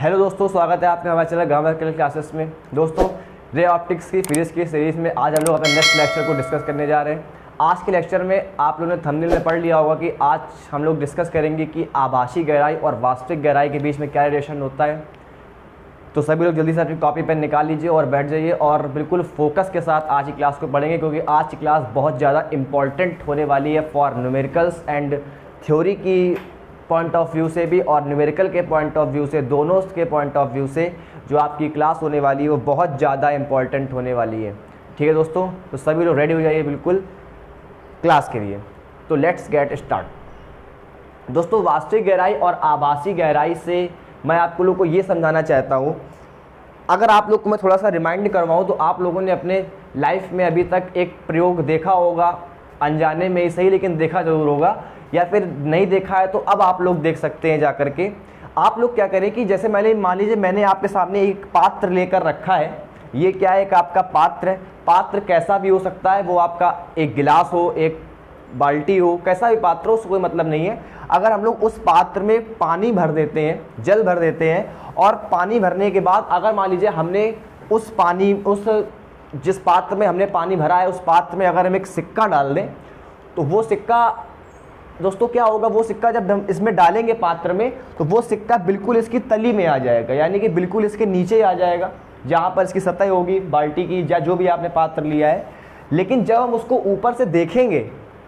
Hello दोस्तों, स्वागत है आपका हमारे चैनल ग्रामर क्लासेस में। दोस्तों, रे ऑप्टिक्स की फिजिक्स की सीरीज़ में आज हम लोग अपने नेक्स्ट लेक्चर को डिस्कस करने जा रहे हैं। आज के लेक्चर में आप लोगों ने थंबनेल में पढ़ लिया होगा कि आज हम लोग डिस्कस करेंगे कि आभासी गहराई और वास्तविक गहराई के बीच में क्या रिलेशन होता है। तो सभी लोग जल्दी से अपनी कॉपी पेन निकाल लीजिए और बैठ जाइए और बिल्कुल फोकस के साथ आज की क्लास को पढ़ेंगे, क्योंकि आज की क्लास बहुत ज़्यादा इंपॉर्टेंट होने वाली है फॉर न्यूमेरिकल्स एंड थ्योरी की पॉइंट ऑफ व्यू से भी और न्यूमेरिकल के पॉइंट ऑफ व्यू से, दोनों के पॉइंट ऑफ व्यू से जो आपकी क्लास होने वाली है वो बहुत ज़्यादा इंपॉर्टेंट होने वाली है। ठीक है दोस्तों, तो सभी लोग रेडी हो जाइए बिल्कुल क्लास के लिए। तो लेट्स गेट स्टार्ट। दोस्तों, वास्तविक गहराई और आभासी गहराई से मैं आप लोगों को ये समझाना चाहता हूँ। अगर आप लोग को मैं थोड़ा सा रिमाइंड करवाऊँ तो आप लोगों ने अपने लाइफ में अभी तक एक प्रयोग देखा होगा, अनजाने में ही सही लेकिन देखा ज़रूर होगा, या फिर नहीं देखा है तो अब आप लोग देख सकते हैं जा कर के। आप लोग क्या करें कि जैसे मान लीजिए मैंने आपके सामने एक पात्र लेकर रखा है। ये क्या है? एक आपका पात्र है। पात्र कैसा भी हो सकता है, वो आपका एक गिलास हो, एक बाल्टी हो, कैसा भी पात्र हो, उसको कोई मतलब नहीं है। अगर हम लोग उस पात्र में पानी भर देते हैं, जल भर देते हैं, और पानी भरने के बाद अगर मान लीजिए हमने उस जिस पात्र में हमने पानी भरा है उस पात्र में अगर हम एक सिक्का डाल दें तो वो सिक्का दोस्तों क्या होगा, वो सिक्का जब हम इसमें डालेंगे पात्र में तो वो सिक्का बिल्कुल इसकी तली में आ जाएगा, यानी कि बिल्कुल इसके नीचे आ जाएगा जहाँ पर इसकी सतह होगी बाल्टी की या जो भी आपने पात्र लिया है। लेकिन जब हम उसको ऊपर से देखेंगे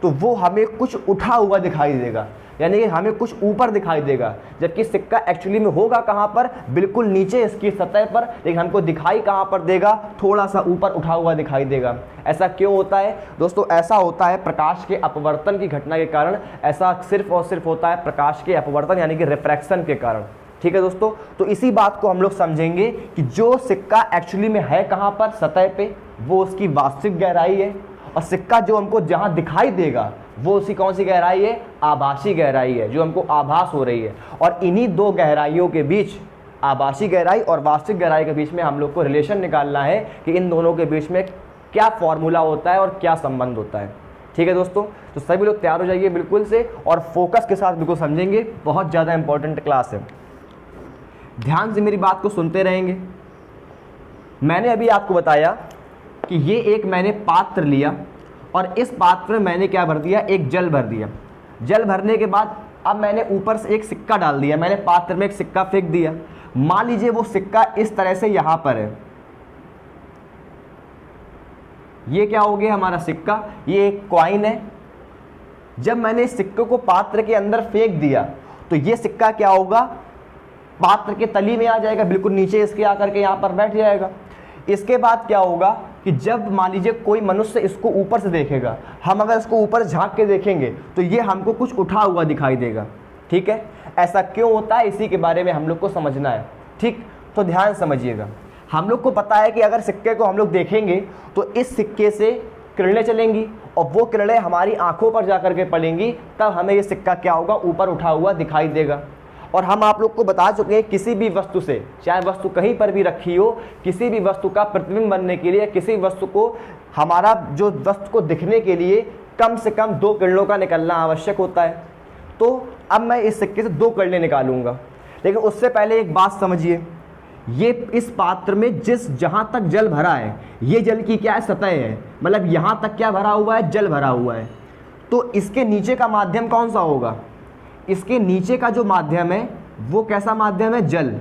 तो वो हमें कुछ उठा हुआ दिखाई देगा, यानी कि हमें कुछ ऊपर दिखाई देगा, जबकि सिक्का एक्चुअली में होगा कहाँ पर? बिल्कुल नीचे इसकी सतह पर, लेकिन हमको दिखाई कहाँ पर देगा? थोड़ा सा ऊपर उठा हुआ दिखाई देगा। ऐसा क्यों होता है दोस्तों? ऐसा होता है प्रकाश के अपवर्तन की घटना के कारण। ऐसा सिर्फ और सिर्फ होता है प्रकाश के अपवर्तन यानी कि रिफ्रैक्शन के कारण। ठीक है दोस्तों, तो इसी बात को हम लोग समझेंगे कि जो सिक्का एक्चुअली में है कहाँ पर? सतह पे, वो उसकी वास्तविक गहराई है, और सिक्का जो हमको जहाँ दिखाई देगा वो उसकी कौन सी गहराई है? आभासी गहराई है, जो हमको आभास हो रही है। और इन्हीं दो गहराइयों के बीच, आभासी गहराई और वास्तविक गहराई के बीच में हम लोग को रिलेशन निकालना है कि इन दोनों के बीच में क्या फॉर्मूला होता है और क्या संबंध होता है। ठीक है दोस्तों, तो सभी लोग तैयार हो जाइए बिल्कुल से और फोकस के साथ बिल्कुल समझेंगे। बहुत ज़्यादा इंपॉर्टेंट क्लास है, ध्यान से मेरी बात को सुनते रहेंगे। मैंने अभी आपको बताया कि ये एक मैंने पात्र लिया और इस पात्र में मैंने क्या भर दिया? एक जल भर दिया। जल भरने के बाद अब मैंने ऊपर से एक सिक्का डाल दिया, मैंने पात्र में एक सिक्का फेंक दिया। मान लीजिए वो सिक्का इस तरह से यहां पर है। ये क्या हो गया हमारा सिक्का? ये एक कॉइन है। जब मैंने इस सिक्के को पात्र के अंदर फेंक दिया तो ये सिक्का क्या होगा? पात्र के तली में आ जाएगा, बिल्कुल नीचे इसके आकर के यहां पर बैठ जाएगा। इसके बाद क्या होगा कि जब मान लीजिए कोई मनुष्य इसको ऊपर से देखेगा, हम अगर इसको ऊपर झांक के देखेंगे तो ये हमको कुछ उठा हुआ दिखाई देगा। ठीक है, ऐसा क्यों होता है इसी के बारे में हम लोग को समझना है। ठीक, तो ध्यान समझिएगा। हम लोग को पता है कि अगर सिक्के को हम लोग देखेंगे तो इस सिक्के से किरणें चलेंगी और वो किरणें हमारी आंखों पर जाकर के पड़ेंगी, तब हमें ये सिक्का क्या होगा? ऊपर उठा हुआ दिखाई देगा। और हम आप लोग को बता चुके हैं किसी भी वस्तु से, चाहे वस्तु कहीं पर भी रखी हो, किसी भी वस्तु का प्रतिबिंब बनने के लिए, किसी वस्तु को हमारा जो वस्तु को दिखने के लिए कम से कम 2 किरणों का निकलना आवश्यक होता है। तो अब मैं इस सिक्के से 2 किरणें निकालूंगा, लेकिन उससे पहले एक बात समझिए। ये इस पात्र में जहाँ तक जल भरा है, ये जल की क्या है? सतह है, मतलब यहाँ तक क्या भरा हुआ है? जल भरा हुआ है। तो इसके नीचे का माध्यम कौन सा होगा? इसके नीचे का जो माध्यम है वो कैसा माध्यम है? जल।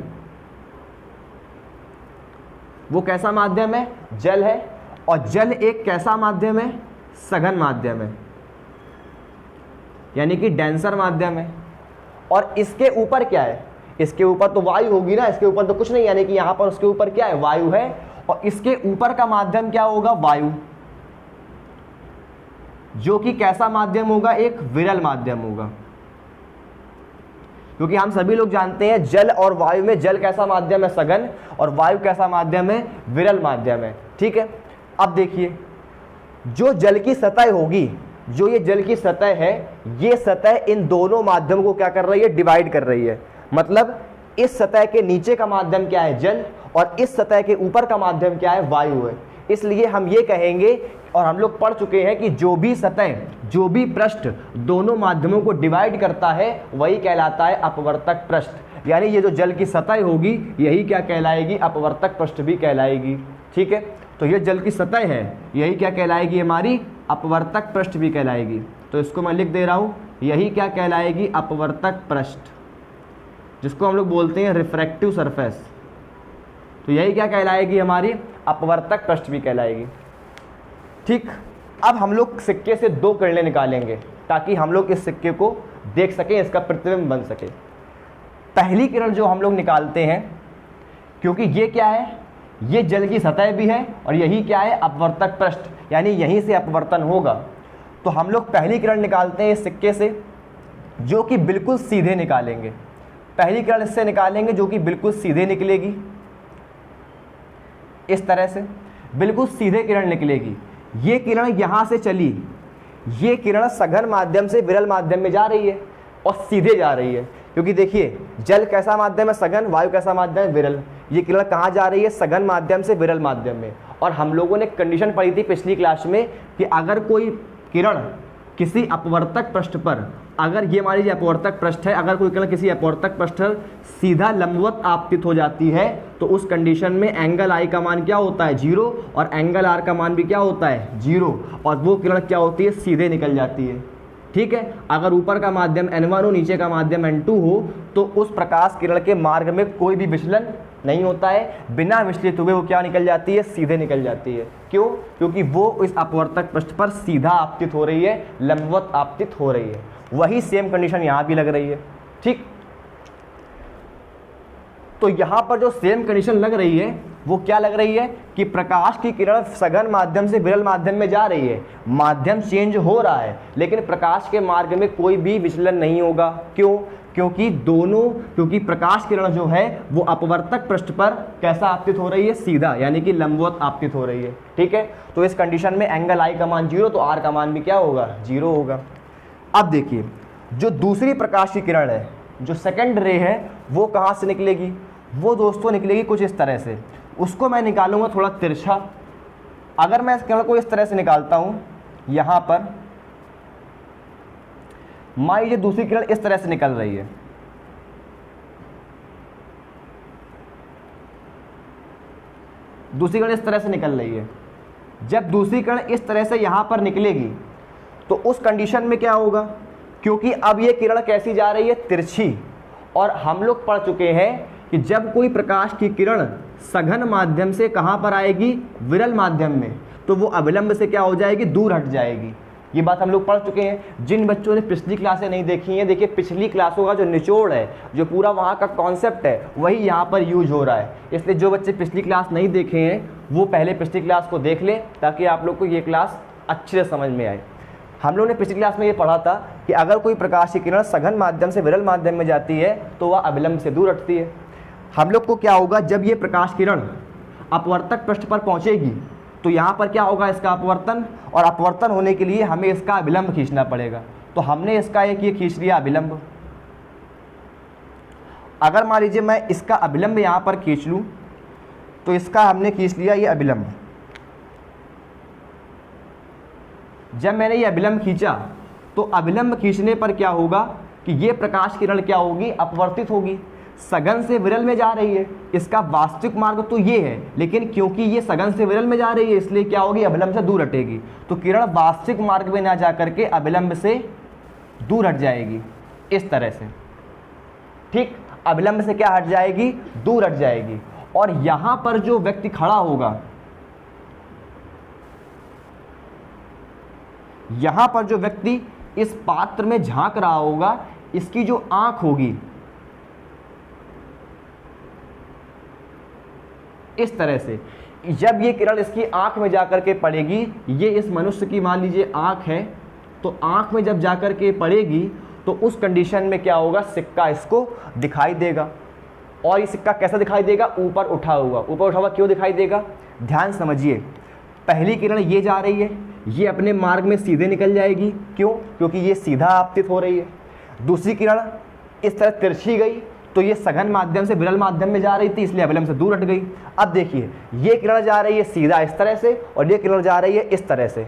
वो कैसा माध्यम है? जल है। और जल एक कैसा माध्यम है? सघन माध्यम है, यानी कि डेंसर माध्यम है। और इसके ऊपर क्या है? इसके ऊपर तो वायु होगी ना, इसके ऊपर तो कुछ नहीं, यानी कि यहां पर उसके ऊपर क्या है? वायु है। और इसके ऊपर का माध्यम क्या होगा? वायु, जो कि कैसा माध्यम होगा? एक विरल माध्यम होगा, क्योंकि हम सभी लोग जानते हैं जल और वायु में जल कैसा माध्यम है? सघन, और वायु कैसा माध्यम है? विरल माध्यम है। ठीक है, अब देखिए, जो जल की सतह होगी, जो ये जल की सतह है, ये सतह इन दोनों माध्यमों को क्या कर रही है? डिवाइड कर रही है। मतलब इस सतह के नीचे का माध्यम क्या है? जल, और इस सतह के ऊपर का माध्यम क्या है? वायु है। इसलिए हम ये कहेंगे, और हम लोग पढ़ चुके हैं कि जो भी सतह, जो भी पृष्ठ दोनों माध्यमों को डिवाइड करता है वही कहलाता है अपवर्तक पृष्ठ। यानी ये जो जल की सतह होगी यही क्या कहलाएगी, अपवर्तक पृष्ठ भी कहलाएगी। ठीक है, तो ये जल की सतह है, यही क्या कहलाएगी, हमारी अपवर्तक पृष्ठ भी कहलाएगी। तो इसको मैं लिख दे रहा हूँ, यही क्या कहलाएगी, अपवर्तक पृष्ठ, जिसको हम लोग बोलते हैं रिफ्रैक्टिव सरफेस। तो यही क्या कहलाएगी, हमारी अपवर्तक पृष्ठ भी कहलाएगी। ठीक, अब हम लोग सिक्के से दो किरणें निकालेंगे ताकि हम लोग इस सिक्के को देख सकें, इसका प्रतिबिंब बन सके। पहली किरण जो हम लोग निकालते हैं, क्योंकि ये क्या है, ये जल की सतह भी है और यही क्या है, अपवर्तक पृष्ठ, यानी यहीं से अपवर्तन होगा। तो हम लोग पहली किरण निकालते हैं इस सिक्के से, जो कि बिल्कुल सीधे निकालेंगे। पहली किरण इससे निकालेंगे जो कि बिल्कुल सीधे निकलेगी, इस तरह से बिल्कुल सीधे किरण निकलेगी। ये किरण यहाँ से चली, ये किरण सघन माध्यम से विरल माध्यम में जा रही है और सीधे जा रही है, क्योंकि देखिए जल कैसा माध्यम है, सघन, वायु कैसा माध्यम है, विरल। ये किरण कहाँ जा रही है, सघन माध्यम से विरल माध्यम में। और हम लोगों ने कंडीशन पढ़ी थी पिछली क्लास में कि अगर कोई किरण किसी अपवर्तक पृष्ठ पर, अगर ये मान लीजिए अपवर्तक पृष्ठ है, अगर कोई किरण किसी अपवर्तक पृष्ठ पर सीधा लंबवत आपतित हो जाती है तो उस कंडीशन में एंगल आई का मान क्या होता है, 0, और एंगल आर का मान भी क्या होता है, 0, और वो किरण क्या होती है, सीधे निकल जाती है। ठीक है, अगर ऊपर का माध्यम N1 हो, नीचे का माध्यम N2 हो, तो उस प्रकाश किरण के मार्ग में कोई भी विचलन नहीं होता है, बिना विचलित हुए वो क्या निकल जाती है, सीधे निकल जाती है। क्यों? क्योंकि वो इस अपवर्तक पृष्ठ पर सीधा आपतित हो रही है, लंबवत आपतित हो रही है। वही सेम कंडीशन यहाँ भी लग रही है। ठीक, तो यहाँ पर जो सेम कंडीशन लग रही है वो क्या लग रही है कि प्रकाश की किरण सघन माध्यम से विरल माध्यम में जा रही है, माध्यम चेंज हो रहा है, लेकिन प्रकाश के मार्ग में कोई भी विचलन नहीं होगा। क्यों? क्योंकि प्रकाश किरण जो है वो अपवर्तक पृष्ठ पर कैसा आपतित हो रही है, सीधा, यानी कि लंबवत आपतित हो रही है। ठीक है, तो इस कंडीशन में एंगल आई का मान 0, तो आर का मान भी क्या होगा, 0 होगा। अब देखिए, जो दूसरी प्रकाश की किरण है, जो सेकंड रे है, वो कहाँ से निकलेगी, वो दोस्तों निकलेगी कुछ इस तरह से। उसको मैं निकालूंगा थोड़ा तिरछा। अगर मैं इस किरण को इस तरह से निकालता हूँ, यहाँ पर मान लीजिए दूसरी किरण इस तरह से निकल रही है, दूसरी किरण इस तरह से निकल रही है। जब दूसरी किरण इस तरह से यहाँ पर निकलेगी तो उस कंडीशन में क्या होगा, क्योंकि अब ये किरण कैसी जा रही है, तिरछी, और हम लोग पढ़ चुके हैं कि जब कोई प्रकाश की किरण सघन माध्यम से कहाँ पर आएगी, विरल माध्यम में, तो वो अविलंब से क्या हो जाएगी, दूर हट जाएगी। ये बात हम लोग पढ़ चुके हैं। जिन बच्चों ने पिछली क्लासें नहीं देखी हैं, देखिए पिछली क्लासों का जो निचोड़ है, जो पूरा वहाँ का कॉन्सेप्ट है, वही यहाँ पर यूज हो रहा है। इसलिए जो बच्चे पिछली क्लास नहीं देखे हैं वो पहले पिछली क्लास को देख लें, ताकि आप लोग को ये क्लास अच्छे से समझ में आए। हम लोग ने पिछली क्लास में ये पढ़ा था कि अगर कोई प्रकाश की किरण सघन माध्यम से विरल माध्यम में जाती है तो वह अविलंब से दूर हटती है। हम लोग को क्या होगा, जब ये प्रकाश किरण अपवर्तक पृष्ठ पर पहुंचेगी तो यहाँ पर क्या होगा, इसका अपवर्तन, और अपवर्तन होने के लिए हमें इसका अभिलंब खींचना पड़ेगा। तो हमने इसका एक ये खींच लिया अभिलंब। अगर मान लीजिए मैं इसका अभिलंब यहाँ पर खींच लूँ तो इसका हमने खींच लिया ये अभिलंब। जब मैंने ये अभिलंब खींचा तो अभिलंब खींचने पर क्या होगा कि ये प्रकाश किरण क्या होगी, अपवर्तित होगी, सघन से विरल में जा रही है। इसका वास्तविक मार्ग तो ये है, लेकिन क्योंकि ये सघन से विरल में जा रही है इसलिए क्या होगी, अभिलंब से दूर हटेगी। तो किरण वास्तविक मार्ग में ना जा करके अभिलंब से दूर हट जाएगी, इस तरह से। ठीक, अभिलंब से क्या हट जाएगी, दूर हट जाएगी। और यहां पर जो व्यक्ति खड़ा होगा, यहां पर जो व्यक्ति इस पात्र में झांक रहा होगा, इसकी जो आंख होगी इस तरह से, जब ये किरण इसकी आंख में जाकर के पड़ेगी, ये इस मनुष्य की मान लीजिए आंख है, तो आंख में जब जाकर के पड़ेगी तो उस कंडीशन में क्या होगा, सिक्का इसको दिखाई देगा। और ये सिक्का कैसा दिखाई देगा, ऊपर उठा हुआ। ऊपर उठा हुआ क्यों दिखाई देगा, ध्यान समझिए। पहली किरण ये जा रही है, ये अपने मार्ग में सीधे निकल जाएगी। क्यों? क्योंकि ये सीधा आपतित हो रही है। दूसरी किरण इस तरह तिरछी गई तो ये सघन माध्यम से विरल माध्यम में जा रही थी, इसलिए अविलंब से दूर हट गई। अब देखिए, ये किरण जा रही है सीधा इस तरह से और ये किरण जा रही है इस तरह से।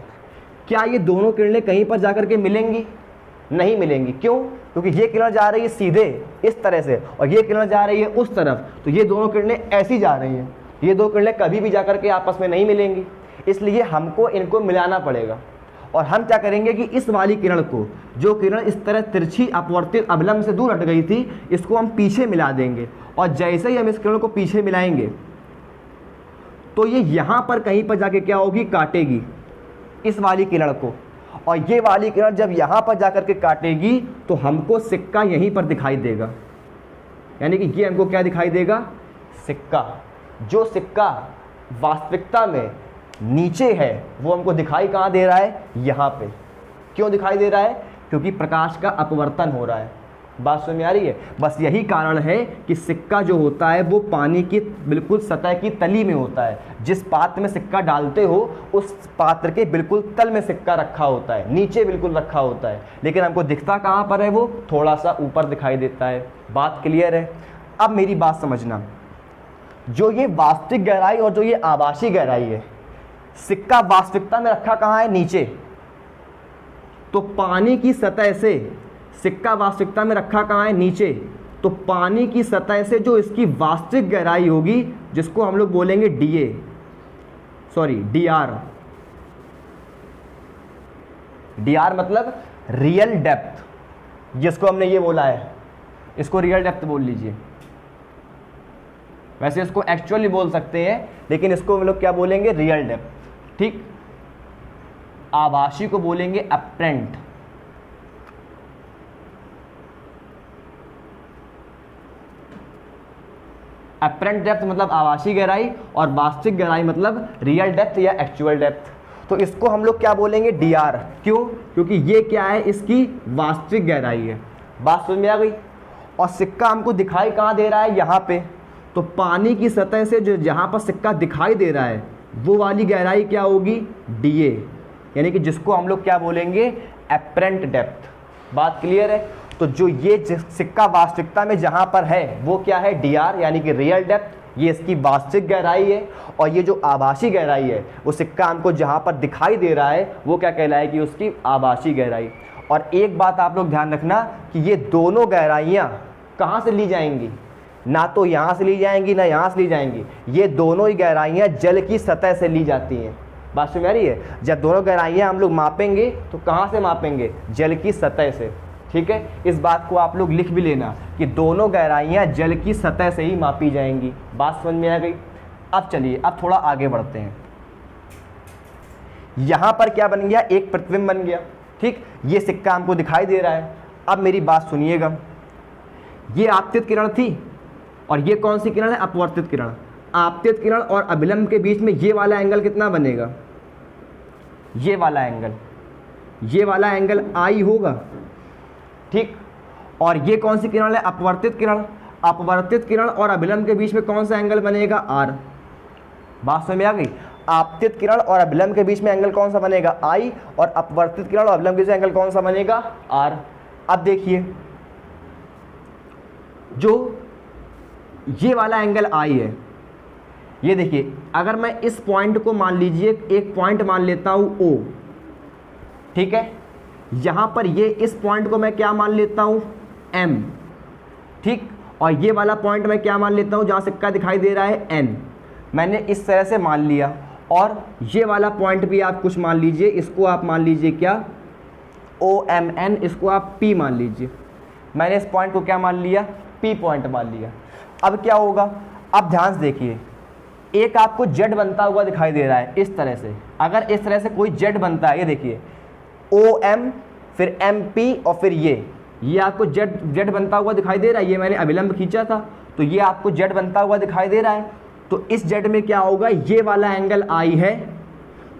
क्या ये दोनों किरणें कहीं पर जाकर के मिलेंगी? नहीं मिलेंगी। क्यों? क्योंकि ये किरण जा रही है सीधे इस तरह से और ये किरण जा रही है उस तरफ, तो ये दोनों किरणें ऐसी जा रही हैं, ये दो किरणें कभी भी जाकर के आपस में नहीं मिलेंगी, इसलिए हमको इनको मिलाना पड़ेगा। और हम क्या करेंगे कि इस वाली किरण को, जो किरण इस तरह तिरछी अपवर्तित अभिलंब से दूर हट गई थी, इसको हम पीछे मिला देंगे। और जैसे ही हम इस किरण को पीछे मिलाएंगे तो ये यहाँ पर कहीं पर जाके क्या होगी, काटेगी इस वाली किरण को। और ये वाली किरण जब यहाँ पर जाकर के काटेगी तो हमको सिक्का यहीं पर दिखाई देगा, यानी कि ये हमको क्या दिखाई देगा, सिक्का। जो सिक्का वास्तविकता में नीचे है वो हमको दिखाई कहाँ दे रहा है, यहाँ पे। क्यों दिखाई दे रहा है? क्योंकि प्रकाश का अपवर्तन हो रहा है। बात समझ में आ रही है? बस यही कारण है कि सिक्का जो होता है वो पानी की बिल्कुल सतह की तली में होता है। जिस पात्र में सिक्का डालते हो उस पात्र के बिल्कुल तल में सिक्का रखा होता है, नीचे बिल्कुल रखा होता है, लेकिन हमको दिखता कहाँ पर है, वो थोड़ा सा ऊपर दिखाई देता है। बात क्लियर है? अब मेरी बात समझना, जो ये वास्तविक गहराई और जो ये आभासी गहराई है, सिक्का वास्तविकता में रखा कहाँ है, नीचे। तो पानी की सतह से सिक्का वास्तविकता में रखा कहाँ है, नीचे। तो पानी की सतह से जो इसकी वास्तविक गहराई होगी, जिसको हम लोग बोलेंगे डीआर। डीआर मतलब रियल डेप्थ, जिसको हमने ये बोला है, इसको रियल डेप्थ बोल लीजिए। वैसे इसको एक्चुअली बोल सकते हैं, लेकिन इसको हम लोग क्या बोलेंगे, रियल डेप्थ। ठीक। आभासी को बोलेंगे अपरेंट। अपरेंट डेप्थ मतलब आभासी गहराई और वास्तविक गहराई मतलब रियल डेप्थ या एक्चुअल डेप्थ। तो इसको हम लोग क्या बोलेंगे, डीआर। क्यों? क्योंकि ये क्या है, इसकी वास्तविक गहराई है। बात समझ में आ गई? और सिक्का हमको दिखाई कहाँ दे रहा है, यहाँ पे। तो पानी की सतह से जो जहाँ पर सिक्का दिखाई दे रहा है वो वाली गहराई क्या होगी, डीए, यानी कि जिसको हम लोग क्या बोलेंगे, अपरेंट डेप्थ। बात क्लियर है? तो जो ये सिक्का वास्तविकता में जहाँ पर है वो क्या है, डीआर, यानी कि रियल डेप्थ, ये इसकी वास्तविक गहराई है। और ये जो आभासी गहराई है, वो सिक्का हमको जहाँ पर दिखाई दे रहा है वो क्या कहलाएगी, उसकी आभासी गहराई। और एक बात आप लोग ध्यान रखना कि ये दोनों गहराइयाँ कहाँ से ली जाएंगी, ना तो यहाँ से ली जाएंगी ना यहाँ से ली जाएंगी। ये दोनों ही गहराइयाँ जल की सतह से ली जाती हैं। बात समझ में आ रही है? जब दोनों गहराइयाँ हम लोग मापेंगे तो कहाँ से मापेंगे, जल की सतह से। ठीक है, इस बात को आप लोग लिख भी लेना कि दोनों गहराइयाँ जल की सतह से ही मापी जाएंगी। बात समझ में आ गई? अब चलिए, अब थोड़ा आगे बढ़ते हैं। यहाँ पर क्या बन गया, एक प्रतिबिंब बन गया। ठीक, ये सिक्का हमको दिखाई दे रहा है। अब मेरी बात सुनिएगा, ये आपतित किरण थी और ये कौन सी किरण है, अपवर्तित किरण। आपतित किरण और अभिलंब के बीच में ये वाला एंगल कितना बनेगा, ये वाला एंगल आई होगा। ठीक, और ये कौन सी किरण है, अपवर्तित किरण। अपवर्तित किरण और अभिलंब के बीच में कौन सा एंगल बनेगा, आर। बात समझ में आ गई? आपतित किरण और अभिलंब के बीच में एंगल कौन सा बनेगा, आई, और अपवर्तित किरण और अभिलंब के बीच एंगल कौन सा बनेगा, आर। अब देखिए, जो ये वाला एंगल आई है, ये देखिए, अगर मैं इस पॉइंट को मान लीजिए एक पॉइंट मान लेता हूं ओ, ठीक है, यहां पर ये इस पॉइंट को मैं क्या मान लेता हूं, एम। ठीक, और ये वाला पॉइंट मैं क्या मान लेता हूं, जहां सिक्का दिखाई दे रहा है, एन। मैंने इस तरह से मान लिया। और ये वाला पॉइंट भी आप कुछ मान लीजिए, इसको आप मान लीजिए क्या, ओ एम एन, इसको आप पी मान लीजिए। मैंने इस पॉइंट को क्या मान लिया, पी पॉइंट मान लिया। अब क्या होगा, अब ध्यान से देखिए, एक आपको जेड बनता हुआ दिखाई दे रहा है इस तरह से। अगर इस तरह से कोई जेड बनता है, ये देखिए, ओ एम, फिर एम पी, और फिर ये आपको जेड बनता हुआ दिखाई दे रहा है। ये मैंने अभिलंब खींचा था तो ये आपको जेड बनता हुआ दिखाई दे रहा है। तो इस जेड में क्या होगा, ये वाला एंगल आई है,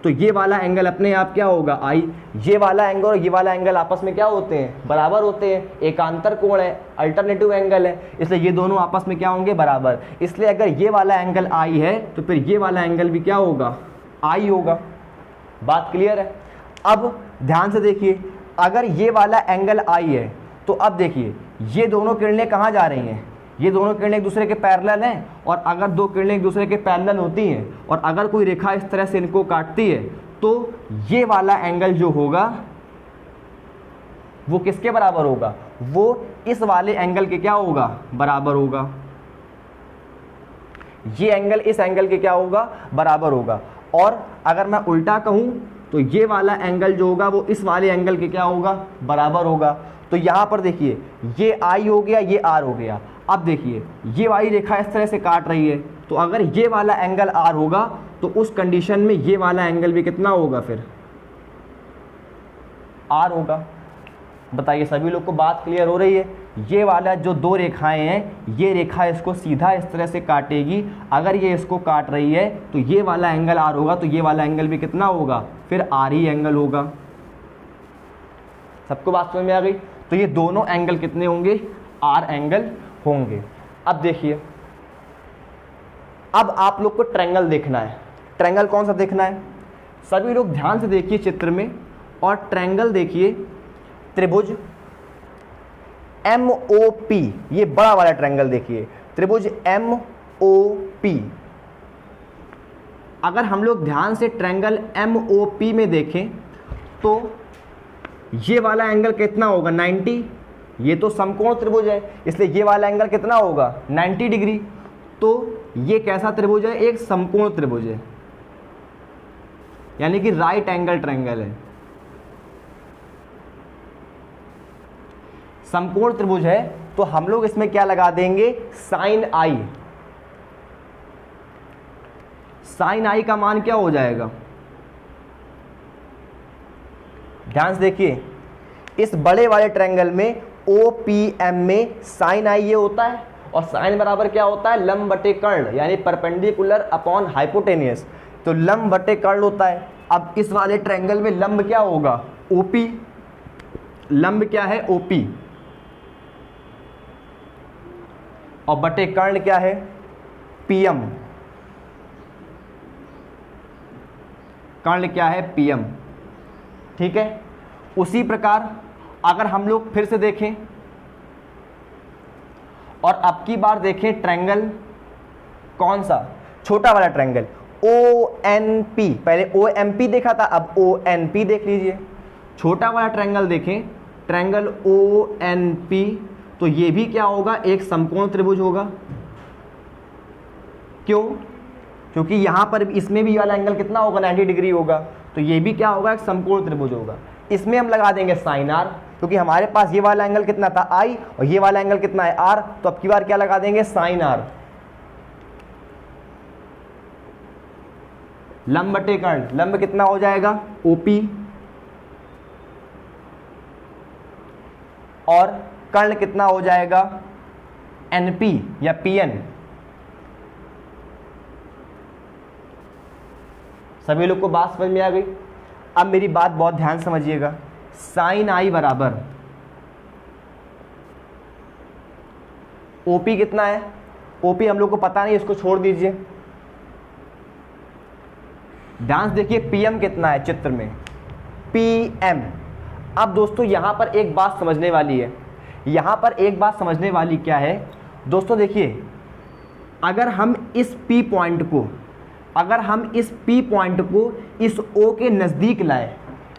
तो ये वाला एंगल अपने आप क्या होगा, आई। ये वाला एंगल और ये वाला एंगल आपस में क्या होते हैं, बराबर होते हैं। एकांतर कोण है, अल्टरनेटिव एंगल है, इसलिए ये दोनों आपस में क्या होंगे, बराबर। इसलिए अगर ये वाला एंगल आई है तो फिर ये वाला एंगल भी क्या होगा, आई होगा। बात क्लियर है? अब ध्यान से देखिए, अगर ये वाला एंगल आई है तो अब देखिए, ये दोनों किरणें कहाँ जा रही हैं, ये दोनों किरणें एक दूसरे के पैरेलल हैं। और अगर दो किरणें एक दूसरे के पैरेलल होती हैं और अगर कोई रेखा इस तरह से इनको काटती है तो ये वाला एंगल जो होगा, वो किसके बराबर होगा, वो इस वाले एंगल के क्या होगा, बराबर होगा। ये एंगल इस एंगल के क्या होगा, बराबर होगा। और अगर मैं उल्टा कहूं तो ये वाला एंगल जो होगा वो इस वाले एंगल के क्या होगा, बराबर होगा। तो यहां पर देखिए ये आई हो गया, ये आर हो गया। अब देखिए ये वाली रेखा इस तरह से काट रही है, तो अगर ये वाला एंगल आर होगा तो उस कंडीशन में ये वाला एंगल भी कितना होगा, फिर आर होगा। बताइए सभी लोग को बात क्लियर हो रही है। ये वाला जो दो रेखाएं हैं, ये रेखा इसको सीधा इस तरह से काटेगी, अगर ये इसको काट रही है तो ये वाला एंगल आर होगा, तो ये वाला एंगल भी कितना होगा, फिर आर ही एंगल होगा। सबको बात समझ में आ गई। तो ये दोनों एंगल कितने होंगे, आर एंगल होंगे। अब देखिए, अब आप लोग को ट्रायंगल देखना है। ट्रायंगल कौन सा देखना है, सभी लोग ध्यान से देखिए चित्र में, और ट्रायंगल देखिए त्रिभुज MOP, ये बड़ा वाला ट्रायंगल देखिए, त्रिभुज MOP। अगर हम लोग ध्यान से ट्रायंगल MOP में देखें तो ये वाला एंगल कितना होगा, 90। ये तो समकोण त्रिभुज है, इसलिए ये वाला एंगल कितना होगा, 90 डिग्री। तो ये कैसा त्रिभुज है, एक समकोण त्रिभुज है, यानी कि राइट एंगल ट्रायंगल है। समकोण त्रिभुज है तो हम लोग इसमें क्या लगा देंगे, साइन आई। साइन आई का मान क्या हो जाएगा, ध्यान से देखिए, इस बड़े वाले ट्रायंगल में OPM में साइन आई ये होता है, और साइन बराबर क्या होता है, लंब बटे कर्ण, यानी परपेंडिकुलर अपॉन हाइपोटेनियस। तो लंब बटे कर्ण होता है। अब इस वाले ट्रायंगल में लंब क्या होगा, OP। लंब क्या है, OP, और बटे कर्ण क्या है, PM। कर्ण क्या है, PM। ठीक है। उसी प्रकार अगर हम लोग फिर से देखें और अब की बार देखें ट्रायंगल कौन सा, छोटा वाला ट्रायंगल ONP। पहले OMP देखा था, अब ONP देख लीजिए। छोटा वाला ट्रायंगल देखें, ट्रायंगल ONP, तो ये भी क्या होगा, एक समकोण त्रिभुज होगा। क्यों, क्योंकि यहां पर इसमें भी वाला एंगल कितना होगा, 90 डिग्री होगा। तो ये भी क्या होगा, एक समकोण त्रिभुज होगा। इसमें हम लगा देंगे साइन आर, क्योंकि हमारे पास ये वाला एंगल कितना था, आई, और ये वाला एंगल कितना है, आर। तो अब की बार क्या लगा देंगे, साइन आर। लंब बटे कर्ण, लंब कितना हो जाएगा, OP, और कर्ण कितना हो जाएगा, NP या PN। सभी लोग को बात समझ में आ गई। अब मेरी बात बहुत ध्यान समझिएगा। साइन आई बराबर OP कितना है, OP हम लोग को पता नहीं, इसको छोड़ दीजिए। ध्यान से देखिए PM कितना है चित्र में, PM। अब दोस्तों यहां पर एक बात समझने वाली है, यहां पर एक बात समझने वाली क्या है दोस्तों, देखिए अगर हम इस P पॉइंट को, अगर हम इस P पॉइंट को इस O के नज़दीक लाएं,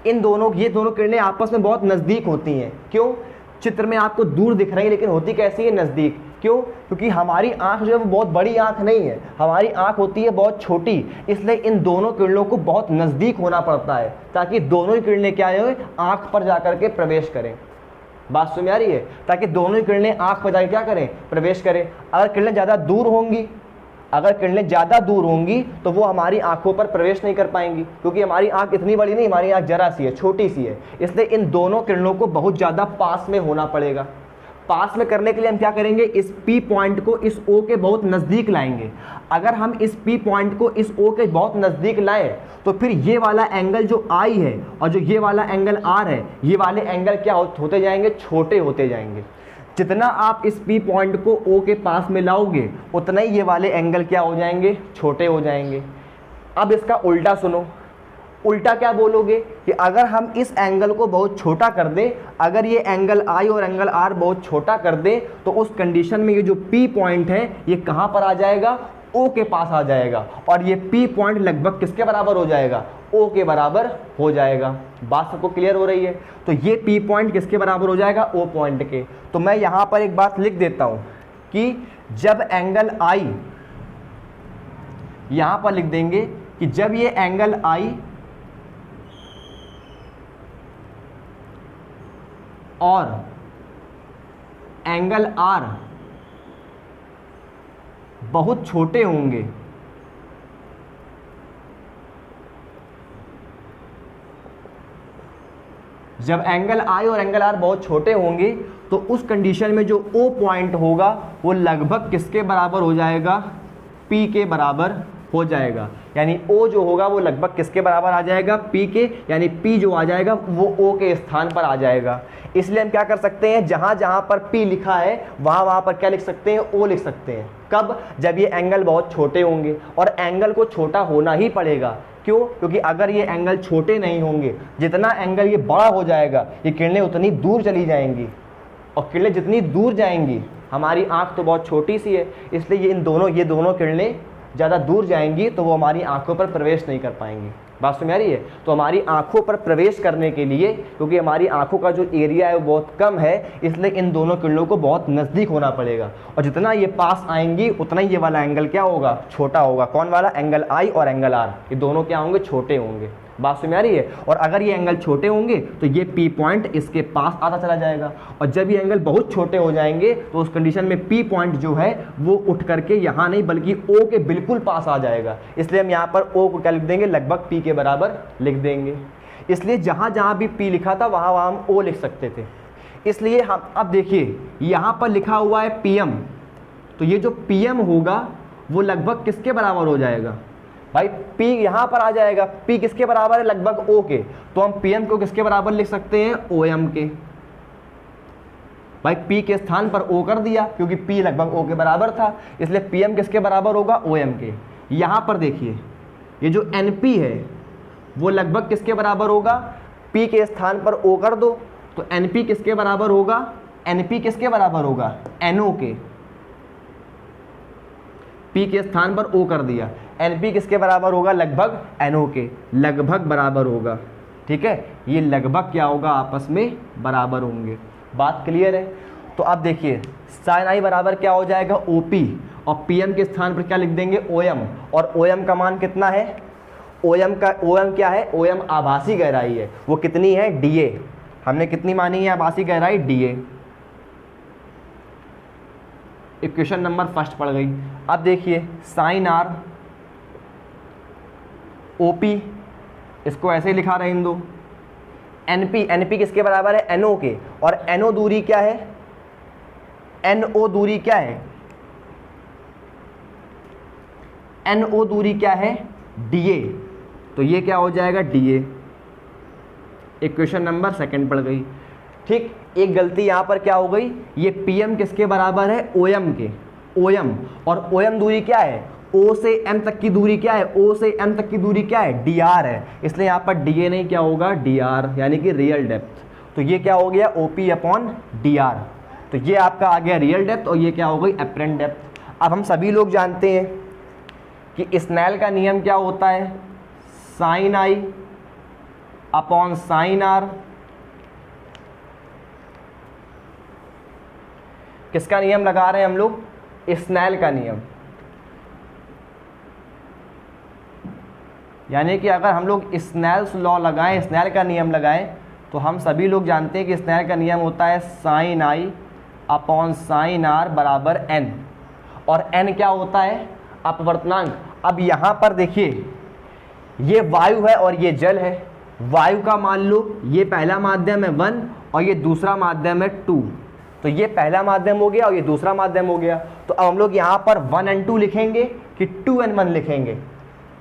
इन दोनों, ये दोनों किरणें आपस में बहुत नज़दीक होती हैं। क्यों, चित्र में आपको दूर दिख रही है लेकिन होती कैसी है, नज़दीक। क्यों, क्योंकि हमारी आंख जो है वो बहुत बड़ी आंख नहीं है, हमारी आंख होती है बहुत छोटी, इसलिए इन दोनों किरणों को बहुत नज़दीक होना पड़ता है ताकि दोनों ही किरणें क्या हो, आंख पर जाकर के प्रवेश करें। बात समझ में आ रही है, ताकि दोनों ही किरणें आंख पर जाकर क्या करें, प्रवेश करें। अगर किरणें ज़्यादा दूर होंगी, अगर किरणें ज़्यादा दूर होंगी तो वो हमारी आंखों पर प्रवेश नहीं कर पाएंगी, क्योंकि हमारी आंख इतनी बड़ी नहीं, हमारी आंख जरा सी है, छोटी सी है। इसलिए इन दोनों किरणों को बहुत ज़्यादा पास में होना पड़ेगा। पास में करने के लिए हम क्या करेंगे, इस P पॉइंट को इस O के बहुत नज़दीक लाएंगे। अगर हम इस P पॉइंट को इस O के बहुत नज़दीक लाएं तो फिर ये वाला एंगल जो I है और जो ये वाला एंगल R है, ये वाले एंगल क्या होते जाएंगे, छोटे होते जाएंगे। जितना आप इस P पॉइंट को O के पास में लाओगे उतना ही ये वाले एंगल क्या हो जाएंगे, छोटे हो जाएंगे। अब इसका उल्टा सुनो, उल्टा क्या बोलोगे कि अगर हम इस एंगल को बहुत छोटा कर दें, अगर ये एंगल I और एंगल R बहुत छोटा कर दें, तो उस कंडीशन में ये जो P पॉइंट है ये कहाँ पर आ जाएगा, O के पास आ जाएगा और ये P पॉइंट लगभग किसके बराबर हो जाएगा, O के बराबर हो जाएगा। बात सबको क्लियर हो रही है। तो ये P पॉइंट किसके बराबर हो जाएगा, O पॉइंट के। तो मैं यहाँ पर एक बात लिख देता हूँ कि जब एंगल I, यहाँ पर लिख देंगे कि जब ये एंगल I और एंगल R बहुत छोटे होंगे, जब एंगल I और एंगल R बहुत छोटे होंगे तो उस कंडीशन में जो O पॉइंट होगा वो लगभग किसके बराबर हो जाएगा, P के बराबर हो जाएगा। यानी O जो होगा वो लगभग किसके बराबर आ जाएगा, P के, यानी P जो आ जाएगा वो O के स्थान पर आ जाएगा। इसलिए हम क्या कर सकते हैं, जहाँ जहाँ पर P लिखा है वहाँ पर क्या लिख सकते हैं, O लिख सकते हैं। कब, जब ये एंगल बहुत छोटे होंगे, और एंगल को छोटा होना ही पड़ेगा। क्यों, क्योंकि अगर ये एंगल छोटे नहीं होंगे, जितना एंगल ये बड़ा हो जाएगा ये किरणें उतनी दूर चली जाएंगी, और किरणें जितनी दूर जाएंगी, हमारी आँख तो बहुत छोटी सी है, इसलिए ये दोनों किरणें ज़्यादा दूर जाएंगी तो वो हमारी आंखों पर प्रवेश नहीं कर पाएंगी। बात समझ आ रही है। तो हमारी आंखों पर प्रवेश करने के लिए, क्योंकि हमारी आंखों का जो एरिया है वो बहुत कम है, इसलिए इन दोनों किरणों को बहुत नज़दीक होना पड़ेगा, और जितना ये पास आएंगी उतना ही ये वाला एंगल क्या होगा, छोटा होगा। कौन वाला, एंगल I और एंगल R, ये दोनों क्या होंगे, छोटे होंगे। बात समझ आ रही है। और अगर ये एंगल छोटे होंगे तो ये P पॉइंट इसके पास आता चला जाएगा, और जब ये एंगल बहुत छोटे हो जाएंगे तो उस कंडीशन में P पॉइंट जो है वो उठ करके यहाँ नहीं बल्कि O के बिल्कुल पास आ जाएगा। इसलिए हम यहाँ पर O को क्या लिख देंगे, लगभग P के बराबर लिख देंगे। इसलिए जहाँ जहाँ भी P लिखा था वहाँ वहाँ हम O लिख सकते थे। इसलिए हम अब देखिए यहाँ पर लिखा हुआ है PM, तो ये जो PM होगा वो लगभग किसके बराबर हो जाएगा भाई, P यहाँ पर आ जाएगा। P किसके बराबर है, लगभग O के। तो हम PM को किसके बराबर लिख सकते हैं, OM के। भाई P के स्थान पर O कर दिया क्योंकि P लगभग O के बराबर था, इसलिए PM किसके बराबर होगा, OM के। यहाँ पर देखिए ये जो NP है वो लगभग किसके बराबर होगा, P के स्थान पर O कर दो तो NP किसके बराबर होगा, NP किसके बराबर होगा, NO के। P के स्थान पर O कर दिया, NP किसके बराबर होगा, लगभग NO के, लगभग बराबर होगा। ठीक है, ये लगभग क्या होगा, आपस में बराबर होंगे। बात क्लियर है। तो अब देखिए साइन I बराबर क्या हो जाएगा, OP, और PM के स्थान पर क्या लिख देंगे, OM, और OM का मान कितना है, OM क्या है, OM आभासी गहराई है। वो कितनी है, DA। हमने कितनी मानी है आभासी गहराई, DA। इक्वेशन नंबर फर्स्ट पड़ गई। अब देखिए साइन R OP, इसको ऐसे लिखा रहे इन दो। NP किसके बराबर है, NO के, और NO दूरी क्या है, NO दूरी क्या है, NO दूरी क्या है, DA। तो ये क्या हो जाएगा, DA। इक्वेशन नंबर सेकंड पड़ गई। ठीक, एक गलती यहाँ पर क्या हो गई, ये PM किसके बराबर है, OM के, OM, और OM दूरी क्या है, O से M तक की दूरी क्या है, O से M तक की दूरी क्या है, DR है। इसलिए यहाँ पर DA नहीं, क्या होगा, DR, यानी कि रियल डेप्थ। तो ये क्या हो गया, OP अपॉन DR। तो ये आपका आ गया रियल डेप्थ, और ये क्या हो गई, एपरेंट डेप्थ। अब हम सभी लोग जानते हैं कि स्नेल का नियम क्या होता है, sine I upon sine R। किसका नियम लगा रहे हैं हम लोग, स्नेल का नियम। यानी कि अगर हम लोग स्नेल्स लॉ लगाएं, स्नेल का नियम लगाएं, तो हम सभी लोग जानते हैं कि स्नेल का नियम होता है sine I upon sine R बराबर N, और N क्या होता है, अपवर्तनांक। अब यहाँ पर देखिए ये वायु है और ये जल है। वायु का मान लो ये पहला माध्यम है 1 और ये दूसरा माध्यम है 2, तो ये पहला माध्यम हो गया और ये दूसरा माध्यम हो गया। तो अब हम लोग यहाँ पर 1N2 लिखेंगे कि 2N1 लिखेंगे।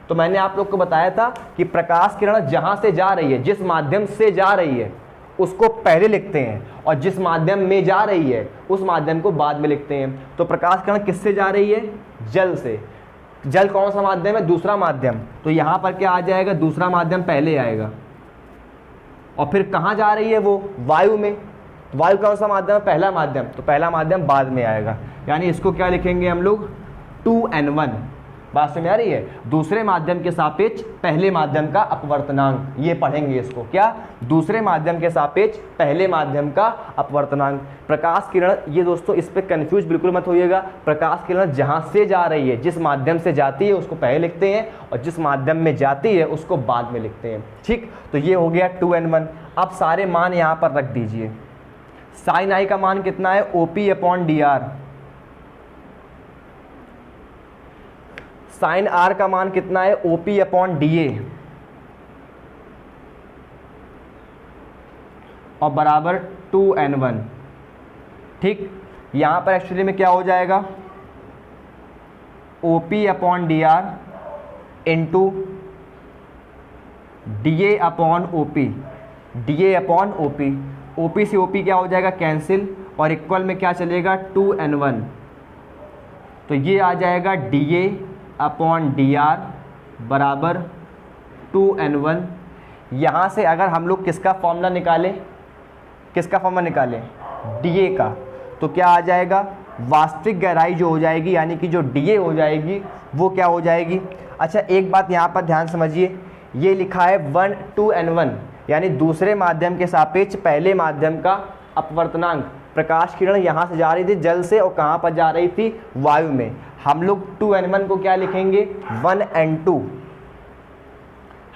तो मैंने आप लोग को बताया था कि प्रकाश किरण जहाँ से जा रही है, जिस माध्यम से जा रही है उसको पहले लिखते हैं, और जिस माध्यम में जा रही है उस माध्यम को बाद में लिखते हैं। तो प्रकाश किरण किससे जा रही है, जल से। जल कौन सा माध्यम है, दूसरा माध्यम। तो यहाँ पर क्या आ जाएगा, दूसरा माध्यम पहले आएगा, और फिर कहाँ जा रही है वो, वायु में। वायु कौन सा माध्यम है, पहला माध्यम, तो पहला माध्यम बाद में आएगा। यानी इसको क्या लिखेंगे हम लोग, 2N1। बात समझ में आ रही है? दूसरे माध्यम के सापेक्ष पहले माध्यम का अपवर्तनांक, ये पढ़ेंगे इसको क्या, दूसरे माध्यम के सापेक्ष पहले माध्यम का अपवर्तनांक। प्रकाश किरण, ये दोस्तों इस पे कंफ्यूज बिल्कुल मत होइएगा, प्रकाश किरण जहाँ से जा रही है, जिस माध्यम से जाती है उसको पहले लिखते हैं और जिस माध्यम में जाती है उसको बाद में लिखते हैं। ठीक, तो ये हो गया 2n1। अब सारे मान यहाँ पर रख दीजिए। साइन आई का मान कितना है, OP/dr। साइन आर का मान कितना है, OP/dA और बराबर 2n1। ठीक, यहां पर एक्चुअली में क्या हो जाएगा, OP/dr into DA/OP, DA/OP, OP से OP क्या हो जाएगा, कैंसिल, और इक्वल में क्या चलेगा, 2n1। तो ये आ जाएगा DA/dr बराबर 2n1। यहाँ से अगर हम लोग किसका फॉर्मूला निकालें, किसका फॉर्मूला निकालें, DA का, तो क्या आ जाएगा, वास्तविक गहराई जो हो जाएगी, यानी कि जो DA हो जाएगी वो क्या हो जाएगी। अच्छा, एक बात यहाँ पर ध्यान समझिए, ये लिखा है 1 2n1, यानी दूसरे माध्यम के सापेक्ष पहले माध्यम का अपवर्तनांक। प्रकाश किरण यहाँ से जा रही थी जल से और कहाँ पर जा रही थी, वायु में। हम लोग 2n1 को क्या लिखेंगे, 1n2।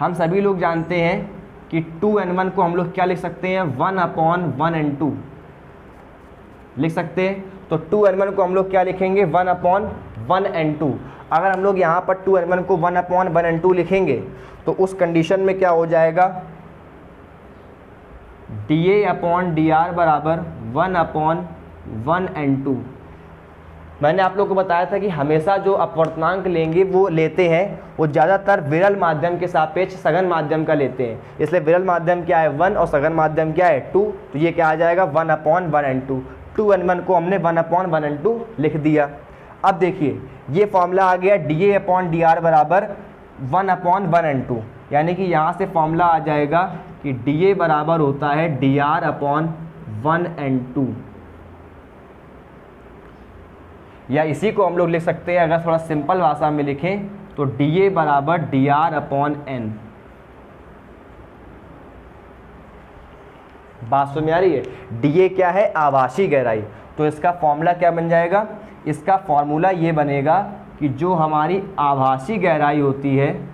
हम सभी लोग जानते हैं कि 2n1 को हम लोग क्या लिख सकते हैं, 1/1n2 लिख सकते हैं। तो 2n1 को हम लोग क्या लिखेंगे, 1/1n2। अगर हम लोग यहाँ पर 2n1 को 1/1n2 लिखेंगे तो उस कंडीशन में क्या हो जाएगा, DA/dr बराबर 1/1n2। मैंने आप लोग को बताया था कि हमेशा जो अपवर्तनांक लेंगे वो लेते हैं, वो ज़्यादातर विरल माध्यम के सापेक्ष सघन माध्यम का लेते हैं। इसलिए विरल माध्यम क्या है 1 और सघन माध्यम क्या है 2, तो ये क्या आ जाएगा 1/1n2। 2n1 को हमने 1/1n2 लिख दिया। अब देखिए ये फॉर्मूला आ गया DA/dr बराबर 1/1n2, यानी कि यहाँ से फॉर्मूला आ जाएगा कि DA बराबर होता है dr/1n2, या इसी को हम लोग लिख सकते हैं, अगर थोड़ा सिंपल भाषा में लिखें तो DA बराबर dr/n। बात समझ में आ रही है? DA क्या है, आभासी गहराई। तो इसका फॉर्मूला क्या बन जाएगा, इसका फॉर्मूला ये बनेगा कि जो हमारी आभासी गहराई होती है,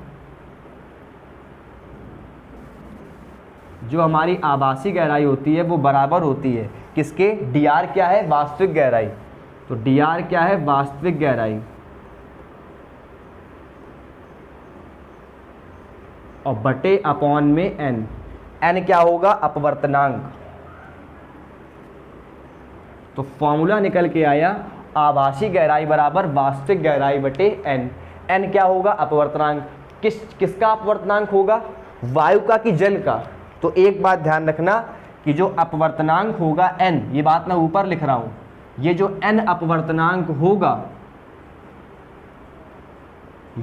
जो हमारी आभासी गहराई होती है वो बराबर होती है किसके, dr क्या है, वास्तविक गहराई। तो dr क्या है, वास्तविक गहराई, और बटे अपॉन में n। n क्या होगा, अपवर्तनांक। तो फॉर्मूला निकल के आया आभासी गहराई बराबर वास्तविक गहराई बटे n। n क्या होगा, अपवर्तनांक। किसका अपवर्तनांक होगा, वायु का कि जल का। तो एक बात ध्यान रखना कि जो अपवर्तनांक होगा n, ये बात मैं ऊपर लिख रहा हूं, ये जो n अपवर्तनांक होगा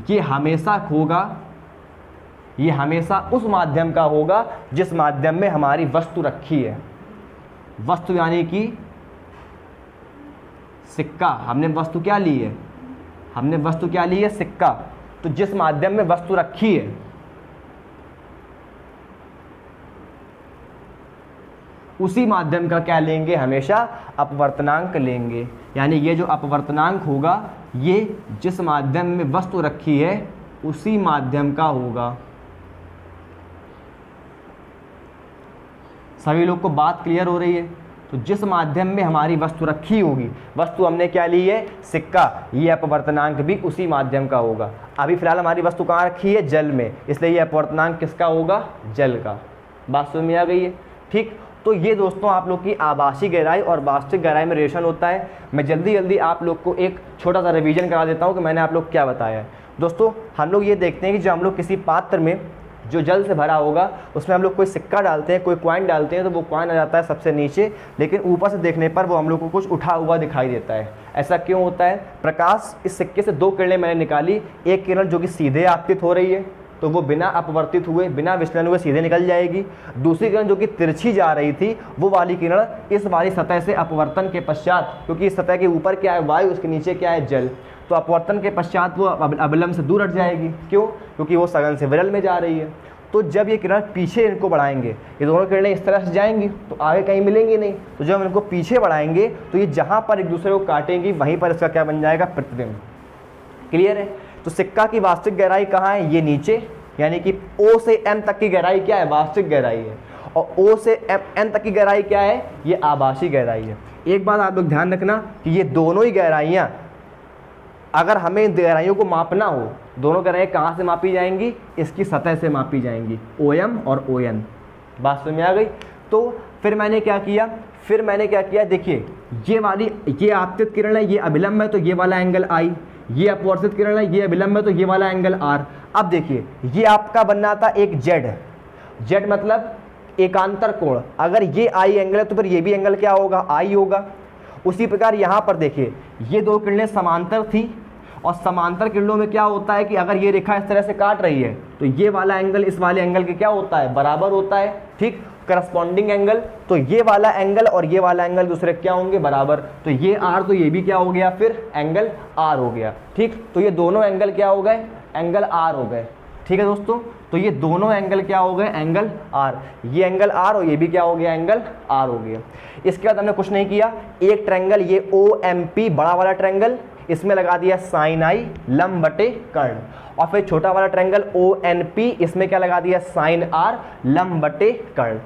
ये हमेशा होगा, ये हमेशा उस माध्यम का होगा जिस माध्यम में हमारी वस्तु रखी है। वस्तु यानी कि सिक्का, हमने वस्तु क्या ली है, हमने वस्तु क्या ली है, सिक्का। तो जिस माध्यम में वस्तु रखी है उसी माध्यम का क्या लेंगे, हमेशा अपवर्तनांक लेंगे। यानी ये जो अपवर्तनांक होगा ये जिस माध्यम में वस्तु रखी है उसी माध्यम का होगा। सभी लोग को बात क्लियर हो रही है? तो जिस माध्यम में हमारी वस्तु रखी होगी, वस्तु हमने क्या ली है, सिक्का, ये अपवर्तनांक भी उसी माध्यम का होगा। अभी फिलहाल हमारी वस्तु कहाँ रखी है, जल में, इसलिए ये अपवर्तनांक किसका होगा, जल का। बात समझ में आ गई है? ठीक, तो ये दोस्तों आप लोग की आभासी गहराई और वास्तविक गहराई में रिलेशन होता है। मैं जल्दी जल्दी आप लोग को एक छोटा सा रिवीजन करा देता हूँ कि मैंने आप लोग क्या बताया है। दोस्तों हम लोग ये देखते हैं कि जो हम लोग किसी पात्र में जो जल से भरा होगा उसमें हम लोग कोई सिक्का डालते हैं, कोई कॉइन डालते हैं, तो वो कॉइन आ जाता है सबसे नीचे, लेकिन ऊपर से देखने पर वो हम लोग को कुछ उठा हुआ दिखाई देता है। ऐसा क्यों होता है? प्रकाश, इस सिक्के से दो किरणें मैंने निकाली, एक किरण जो कि सीधे आपतित हो रही है तो वो बिना अपवर्तित हुए, बिना विचलन हुए सीधे निकल जाएगी। दूसरी किरण जो कि तिरछी जा रही थी वो वाली किरण इस वाली सतह से अपवर्तन के पश्चात, क्योंकि इस सतह के ऊपर क्या है, वायु, उसके नीचे क्या है, जल, तो अपवर्तन के पश्चात वो अभिलंब से दूर हट जाएगी। क्यों? क्योंकि वो सघन से विरल में जा रही है। तो जब ये किरण पीछे इनको बढ़ाएंगे, ये दोनों किरणें इस तरह से जाएंगी तो आगे कहीं मिलेंगी नहीं। तो जब इनको पीछे बढ़ाएंगे तो ये जहाँ पर एक दूसरे को काटेंगी वहीं पर इसका क्या बन जाएगा? प्रतिबिंब। क्लियर है? तो सिक्का की वास्तविक गहराई कहाँ है? ये नीचे, यानी कि O से M तक की गहराई क्या है? वास्तविक गहराई है। और O से N तक की गहराई क्या है? ये आभासी गहराई है। एक बात आप लोग ध्यान रखना कि ये दोनों ही गहराइयाँ, अगर हमें इन गहराइयों को मापना हो, दोनों गहराइयाँ कहाँ से मापी जाएंगी? इसकी सतह से मापी जाएंगी, OM और ON। बात समझ में आ गई? तो फिर मैंने क्या किया, देखिए ये वाली, ये आपतित किरण है, ये अभिलंब है, तो ये वाला एंगल I, ये अपवर्तित किरण है, ये अभिलंब है, तो ये वाला एंगल R। अब देखिए ये आपका बनना था एक Z मतलब एकांतर कोण। अगर ये I एंगल है तो फिर ये भी एंगल क्या होगा? I होगा। उसी प्रकार यहाँ पर देखिए ये दो किरणें समांतर थी, और समांतर किरणों में क्या होता है कि अगर ये रेखा इस तरह से काट रही है तो ये वाला एंगल इस वाले एंगल के क्या होता है? बराबर होता है। ठीक, करस्पॉन्डिंग एंगल। तो ये वाला एंगल और ये वाला एंगल दूसरे क्या होंगे? बराबर। तो ये R, तो ये भी क्या हो गया? फिर एंगल R हो गया। ठीक, तो ये दोनों एंगल क्या हो गए? एंगल R हो गए। ठीक है दोस्तों, तो ये दोनों एंगल क्या हो गए? Angle R। ये एंगल R और ये भी क्या हो गया? एंगल R हो गया। इसके बाद हमने कुछ नहीं किया, एक ट्रायंगल ये OMP बड़ा वाला ट्रायंगल, इसमें लगा दिया साइन I लंब बटे कर्ण, और फिर छोटा वाला ट्रायंगल ONP, इसमें क्या लगा दिया? साइन R लंब बटे कर्ण।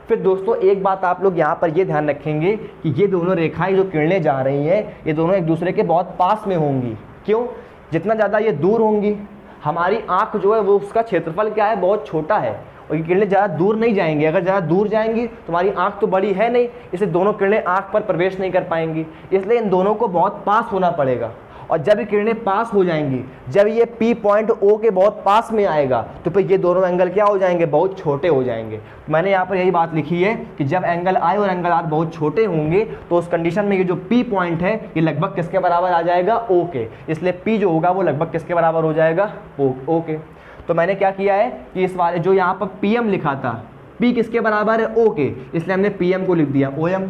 फिर दोस्तों एक बात आप लोग यहाँ पर ये ध्यान रखेंगे कि ये दोनों रेखाएं जो किरणें जा रही हैं, ये दोनों एक दूसरे के बहुत पास में होंगी। क्यों? जितना ज़्यादा ये दूर होंगी, हमारी आँख जो है वो उसका क्षेत्रफल क्या है? बहुत छोटा है, और ये किरणें ज़्यादा दूर नहीं जाएंगी। अगर ज़्यादा दूर जाएंगी तो हमारी आँख तो बड़ी है नहीं, इसलिए दोनों किरणें आँख पर प्रवेश नहीं कर पाएंगी। इसलिए इन दोनों को बहुत पास होना पड़ेगा, और जब ये किरणें पास हो जाएंगी, जब ये P पॉइंट O के बहुत पास में आएगा, तो फिर ये दोनों एंगल क्या हो जाएंगे? बहुत छोटे हो जाएंगे। मैंने यहाँ पर यही बात लिखी है कि जब एंगल I और एंगल R बहुत छोटे होंगे तो उस कंडीशन में ये जो P पॉइंट है ये लगभग किसके बराबर आ जाएगा? O के। इसलिए P जो होगा वो लगभग किसके बराबर हो जाएगा? O के। तो मैंने क्या किया है कि इस वाले जो यहाँ पर PM लिखा था, P किसके बराबर है? O के, इसलिए हमने PM को लिख दिया OM।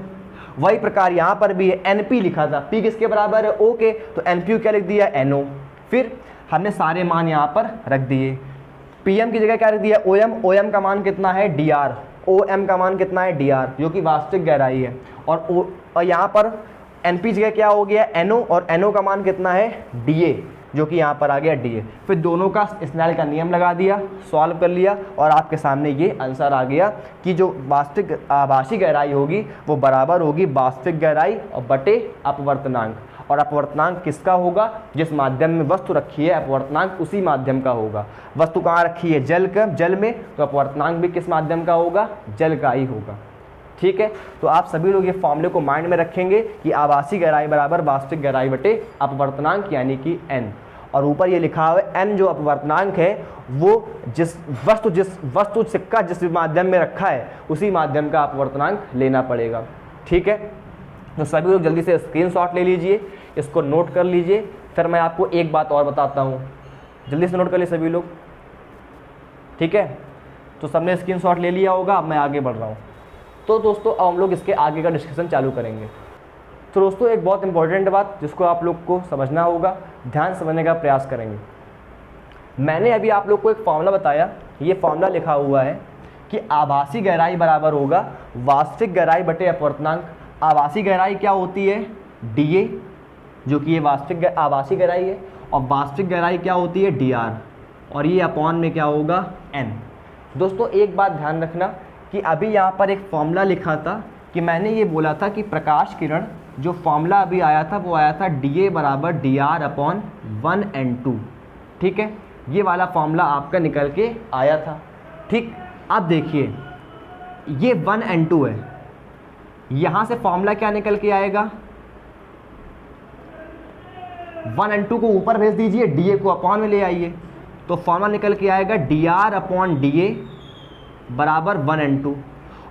वही प्रकार यहाँ पर भी है, NP लिखा था, P किसके बराबर है? O के, तो NP क्या लिख दिया? NO। फिर हमने सारे मान यहाँ पर रख दिए। PM की जगह क्या रख दिया? OM। OM का मान कितना है? DR। OM का मान कितना है? DR, जो कि वास्तविक गहराई है। और यहाँ पर NP जगह क्या हो गया? NO, और NO का मान कितना है? DA, जो कि यहाँ पर आ गया DA। फिर दोनों का स्नेल का नियम लगा दिया, सॉल्व कर लिया, और आपके सामने ये आंसर आ गया कि जो वास्तविक आभासी गहराई होगी वो बराबर होगी वास्तविक गहराई और बटे अपवर्तनांक। और अपवर्तनांक किसका होगा? जिस माध्यम में वस्तु रखी है अपवर्तनांक उसी माध्यम का होगा। वस्तु कहाँ रखी है? जल में, तो अपवर्तनांक भी किस माध्यम का होगा? जल का ही होगा। ठीक है, तो आप सभी लोग ये फॉर्मूले को माइंड में रखेंगे कि आभासी गहराई बराबर वास्तविक गहराई बटे अपवर्तनांक, यानी कि n। और ऊपर ये लिखा हुआ है n जो अपवर्तनांक है वो जिस वस्तु सिक्का जिस माध्यम में रखा है उसी माध्यम का अपवर्तनांक लेना पड़ेगा। ठीक है, तो सभी लोग जल्दी से स्क्रीनशॉट ले लीजिए, इसको नोट कर लीजिए। फिर मैं आपको एक बात और बताता हूँ, जल्दी से नोट कर लीजिए सभी लोग। ठीक है, तो सबने स्क्रीनशॉट ले लिया होगा, अब मैं आगे बढ़ रहा हूँ। तो दोस्तों अब हम लोग इसके आगे का डिस्कशन चालू करेंगे। तो दोस्तों एक बहुत इंपॉर्टेंट बात जिसको आप लोग को समझना होगा, ध्यान समझने का प्रयास करेंगे। मैंने अभी आप लोग को एक फॉर्मूला बताया, ये फॉर्मूला लिखा हुआ है कि आभासी गहराई बराबर होगा वास्तविक गहराई बटे अपवर्तनांक। आभासी गहराई क्या होती है? DA, जो कि ये वास्तविक आभासी गहराई है, और वास्तविक गहराई क्या होती है? DR, और ये अपॉन में क्या होगा? N। दोस्तों एक बात ध्यान रखना कि अभी यहाँ पर एक फॉर्मूला लिखा था कि मैंने ये बोला था कि प्रकाश किरण, जो फॉर्मूला अभी आया था वो आया था DA बराबर DR अपॉन 1N2। ठीक है, ये वाला फॉर्मूला आपका निकल के आया था। ठीक, अब देखिए ये 1N2 है, यहाँ से फॉर्मूला क्या निकल के आएगा? 1N2 को ऊपर भेज दीजिए, DA को अपॉन में ले आइए, तो फॉर्मूला निकल के आएगा DR अपॉन DA बराबर 1N2।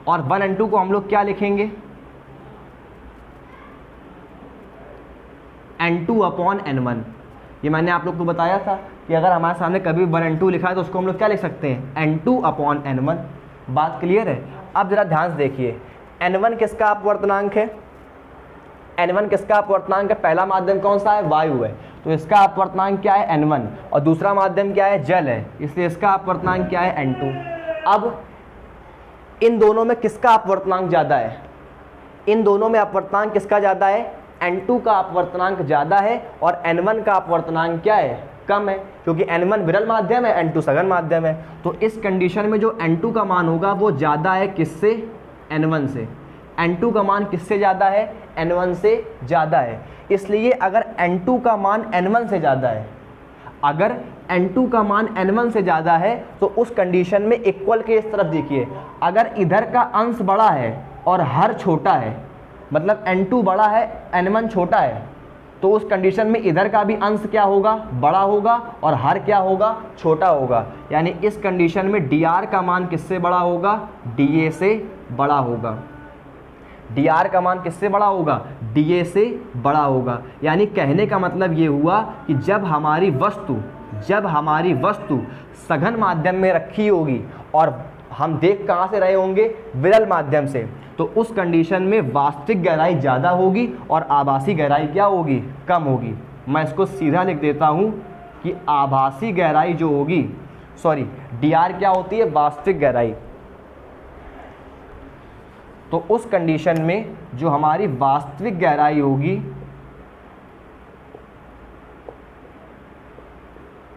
और 1N2 को हम लोग क्या लिखेंगे? N2 upon N1। ये मैंने आप लोग को बताया था कि अगर हमारे सामने कभी 1N2 लिखा है तो उसको हम लोग क्या लिख सकते हैं? N2 upon N1। बात क्लियर है? अब जरा ध्यान से देखिए, N1 किसका अपवर्तनांक है? N1 किसका अपवर्तनांक है? पहला माध्यम कौन सा है? वायु है। तो इसका अपवर्तनांक क्या है N1, और दूसरा माध्यम क्या है, जल है, इसलिए इसका अपवर्तनांक क्या है N2। अब इन दोनों में किसका अपवर्तनांक ज़्यादा है, इन दोनों में अपवर्तनांक किसका ज़्यादा है, N2 का अपवर्तनांक ज़्यादा है और N1 का अपवर्तनांक क्या है, कम है, क्योंकि N1 विरल माध्यम है, N2 सघन माध्यम है। तो इस कंडीशन में जो N2 का मान होगा वो ज़्यादा है किससे, N1 से। N2 का मान किससे ज़्यादा है, N1 से ज़्यादा है। इसलिए अगर N2 का मान N1 से ज़्यादा है, अगर N2 का मान N1 से ज़्यादा है तो उस कंडीशन में इक्वल के इस तरफ देखिए, अगर इधर का अंश बड़ा है और हर छोटा है, मतलब N2 बड़ा है N1 छोटा है, तो उस कंडीशन में इधर का भी अंश क्या होगा, बड़ा होगा और हर क्या होगा, छोटा होगा। यानी इस कंडीशन में dr का मान किससे बड़ा होगा, dA से बड़ा होगा। dr का मान किससे बड़ा होगा, dA से बड़ा होगा। यानी कहने का मतलब ये हुआ कि जब हमारी वस्तु सघन माध्यम में रखी होगी और हम देख कहाँ से रहे होंगे, विरल माध्यम से, तो उस कंडीशन में वास्तविक गहराई ज़्यादा होगी और आभासी गहराई क्या होगी, कम होगी। मैं इसको सीधा लिख देता हूँ कि आभासी गहराई जो होगी, dr क्या होती है, वास्तविक गहराई। तो उस कंडीशन में जो हमारी वास्तविक गहराई होगी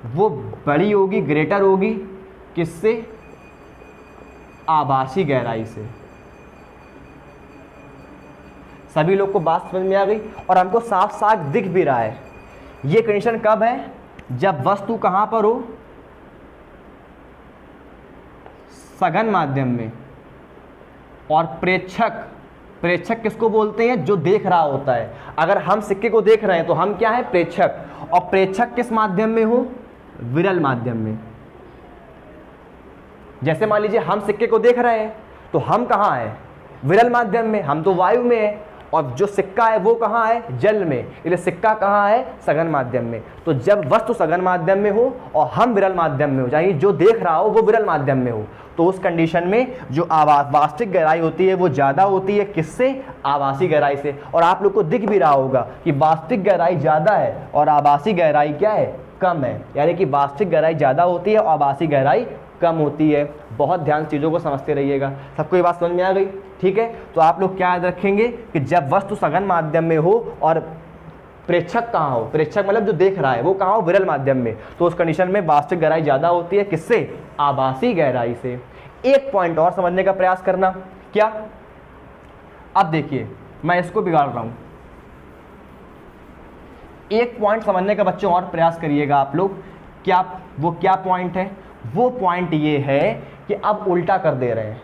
वो बड़ी होगी, ग्रेटर होगी किससे, आभासी गहराई से। सभी लोग को बात समझ में आ गई और हमको साफ साफ दिख भी रहा है। ये कंडीशन कब है, जब वस्तु कहां पर हो, सघन माध्यम में, और प्रेक्षक किसको बोलते हैं, जो देख रहा होता है। अगर हम सिक्के को देख रहे हैं तो हम क्या है, प्रेक्षक, और प्रेक्षक किस माध्यम में हो, विरल माध्यम में। जैसे मान लीजिए हम सिक्के को देख रहे हैं तो हम कहाँ हैं, विरल माध्यम में, हम तो वायु में है, और जो सिक्का है वो कहाँ है, जल में, इसलिए सिक्का कहाँ है, सघन माध्यम में। तो जब वस्तु सघन माध्यम में हो और हम विरल माध्यम में हो, यानी जो देख रहा हो वो विरल माध्यम में हो, तो उस कंडीशन में जो वास्तविक गहराई होती है वो ज़्यादा होती है किससे, आभासी गहराई से। और आप लोग को दिख भी रहा होगा कि वास्तविक गहराई ज़्यादा है और आभासी गहराई क्या है, कम है। यानी कि वास्तविक गहराई ज़्यादा होती है और आभासी गहराई कम होती है। बहुत ध्यान से चीज़ों को समझते रहिएगा। सबको ये बात समझ में आ गई, ठीक है। तो आप लोग क्या याद रखेंगे कि जब वस्तु सघन माध्यम में हो और प्रेक्षक कहाँ हो, प्रेक्षक मतलब जो देख रहा है वो कहाँ हो, विरल माध्यम में, तो उस कंडीशन में वास्तविक गहराई ज़्यादा होती है किससे, आभासी गहराई से। एक पॉइंट और समझने का प्रयास करना, क्या, अब देखिए मैं इसको बिगाड़ रहा हूँ, एक पॉइंट समझने का बच्चों और प्रयास करिएगा आप लोग। क्या वो क्या पॉइंट है, वो पॉइंट ये है कि अब उल्टा कर दे रहे हैं।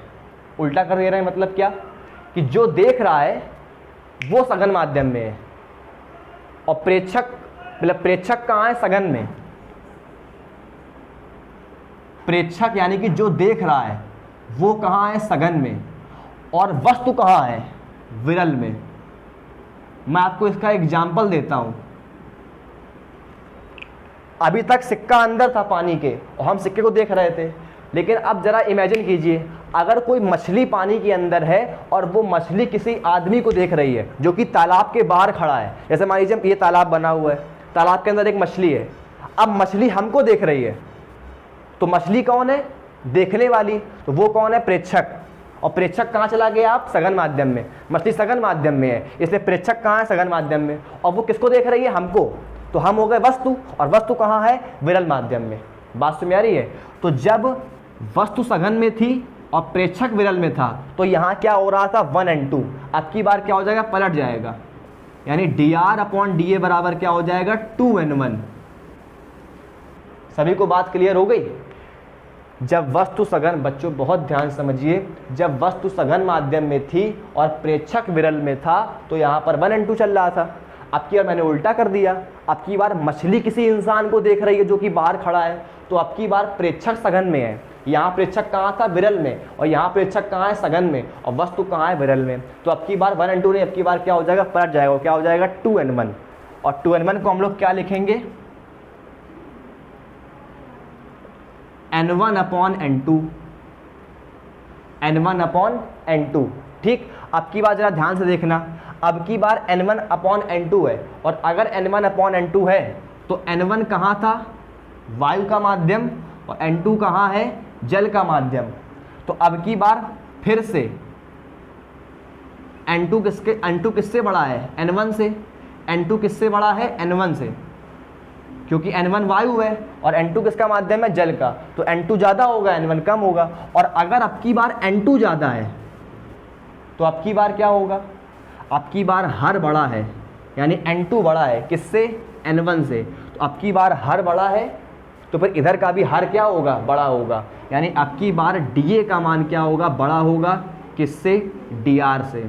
उल्टा कर दे रहे हैं मतलब क्या, कि जो देख रहा है वो सघन माध्यम में है और प्रेक्षक मतलब प्रेक्षक कहाँ है, सघन में। प्रेक्षक यानी कि जो देख रहा है वो कहाँ है, सघन में, और वस्तु कहाँ है, विरल में। मैं आपको इसका एग्जाम्पल देता हूं। अभी तक सिक्का अंदर था पानी के और हम सिक्के को देख रहे थे, लेकिन अब जरा इमेजिन कीजिए अगर कोई मछली पानी के अंदर है और वो मछली किसी आदमी को देख रही है जो कि तालाब के बाहर खड़ा है। जैसे मान लीजिए ये तालाब बना हुआ है, तालाब के अंदर एक मछली है, अब मछली हमको देख रही है, तो मछली कौन है, देखने वाली, तो वो कौन है, प्रेक्षक। और प्रेक्षक कहाँ चला गया आप, सघन माध्यम में। मछली सघन माध्यम में है, इसलिए प्रेक्षक कहाँ है, सघन माध्यम में, और वो किसको देख रही है, हमको, तो हम हो गए वस्तु, और वस्तु कहाँ है, विरल माध्यम में। बात समझ आ रही है। तो जब वस्तु सघन में थी और प्रेक्षक विरल में था तो यहाँ क्या हो रहा था, 1 and 2। अब की बार क्या हो जाएगा, पलट जाएगा, यानी dr/dA बराबर क्या हो जाएगा, 2n1। सभी को बात क्लियर हो गई। जब वस्तु सघन, बच्चों बहुत ध्यान समझिए, जब वस्तु सघन माध्यम में थी और प्रेक्षक विरल में था तो यहाँ पर 1 and 2 चल रहा था। अब की बार मैंने उल्टा कर दिया, अब की बार मछली किसी इंसान को देख रही है जो कि बाहर खड़ा है, तो अब की बार प्रेक्षक सघन में है, यहाँ प्रेक्षक कहाँ था, विरल में, और यहाँ प्रेक्षक कहाँ है, सघन में, और वस्तु कहाँ है, विरल में। तो अब की बार 1 and 2 नहीं, अब की बार क्या हो जाएगा, पलट जाएगा, क्या हो जाएगा, 2n1। और 2n1 को हम लोग क्या लिखेंगे, n1/n2, n1/n2। ठीक, अब की बार जरा ध्यान से देखना, अब की बार n1/n2 है, और अगर n1/n2 है तो N1 कहाँ था, वायु का माध्यम, और N2 कहाँ है, जल का माध्यम। तो अब की बार फिर से N2 किससे बड़ा है, N1 से। N2 किससे बड़ा है, N1 से, क्योंकि N1 वायु है और N2 किसका माध्यम है, जल का। तो N2 ज़्यादा होगा, N1 कम होगा। और अगर अब की बार N2 ज़्यादा है तो अब की बार क्या होगा, अब की बार हर बड़ा है, यानी N2 बड़ा है किससे, N1 से। तो अब की बार हर बड़ा है तो फिर इधर का भी हर क्या होगा, बड़ा होगा। यानी अब की बार dA का मान क्या होगा, बड़ा होगा किससे, dr से।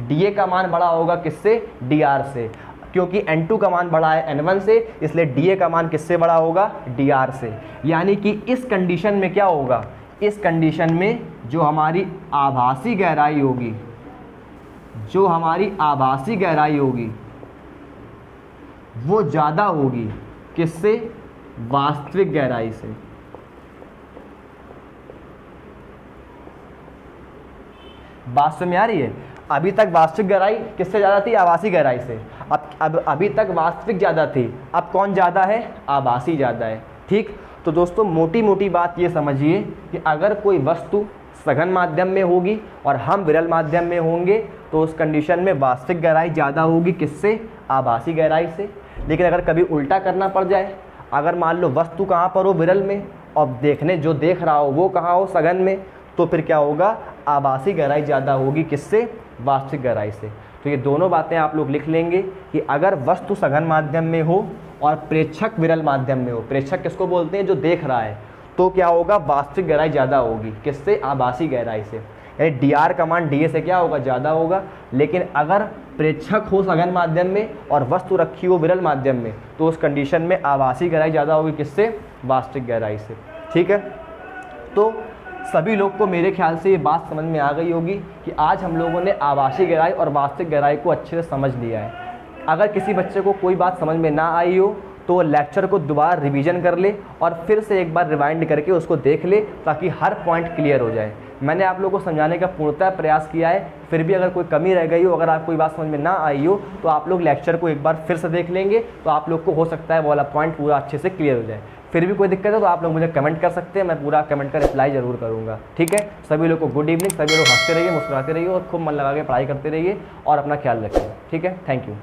dA का मान बड़ा होगा किससे, dr से, क्योंकि N2 का मान बड़ा है N1 से, इसलिए dA का मान किससे बड़ा होगा, dr से। यानी कि इस कंडीशन में क्या होगा, इस कंडीशन में जो हमारी आभासी गहराई होगी, जो हमारी आभासी गहराई होगी वो ज़्यादा होगी किससे, वास्तविक गहराई से। बात समझ में आ रही है। अभी तक वास्तविक गहराई किससे ज़्यादा थी, आभासी गहराई से। अब अभी तक वास्तविक ज़्यादा थी, अब कौन ज़्यादा है, आभासी ज़्यादा है। ठीक, तो दोस्तों मोटी मोटी बात ये समझिए कि अगर कोई वस्तु सघन माध्यम में होगी और हम विरल माध्यम में होंगे तो उस कंडीशन में वास्तविक गहराई ज़्यादा होगी किससे, आभासी गहराई से। लेकिन अगर कभी उल्टा करना पड़ जाए, अगर मान लो वस्तु कहाँ पर हो, विरल में, और जो देख रहा हो वो कहाँ हो, सघन में, तो फिर क्या होगा, आभासी गहराई ज़्यादा होगी किससे, वास्तविक गहराई से। तो ये दोनों बातें आप लोग लिख लेंगे कि अगर वस्तु सघन माध्यम में हो और प्रेक्षक विरल माध्यम में हो, प्रेक्षक किसको बोलते हैं, जो देख रहा है, तो क्या होगा, वास्तविक गहराई ज़्यादा होगी किससे, आभासी गहराई से। यानी dr का मान dA से क्या होगा, ज़्यादा होगा। लेकिन अगर प्रेक्षक हो सघन माध्यम में और वस्तु रखी हो विरल माध्यम में, तो उस कंडीशन में आभासी गहराई ज़्यादा होगी किससे, वास्तविक गहराई से। ठीक है, तो सभी लोग को मेरे ख्याल से ये बात समझ में आ गई होगी कि आज हम लोगों ने आभासी गहराई और वास्तविक गहराई को अच्छे से समझ लिया है। अगर किसी बच्चे को कोई बात समझ में ना आई हो तो वो लेक्चर को दोबारा रिवीजन कर ले और फिर से एक बार रिवाइंड करके उसको देख ले, ताकि हर पॉइंट क्लियर हो जाए। मैंने आप लोगों को समझाने का पूर्णतः प्रयास किया है, फिर भी अगर कोई कमी रह गई हो, अगर आप कोई बात समझ में ना आई हो, तो आप लोग लेक्चर को एक बार फिर से देख लेंगे, तो आप लोग को हो सकता है वो वाला पॉइंट पूरा अच्छे से क्लियर हो जाए। फिर भी कोई दिक्कत है तो आप लोग मुझे कमेंट कर सकते हैं, मैं पूरा कमेंट का रिप्लाई जरूर करूँगा। ठीक है, सभी लोग को गुड इवनिंग, सभी लोग हंसते रहिए, मुस्कुराते रहिए और खूब मन लगा के पढ़ाई करते रहिए और अपना ख्याल रखिए। ठीक है, थैंक यू।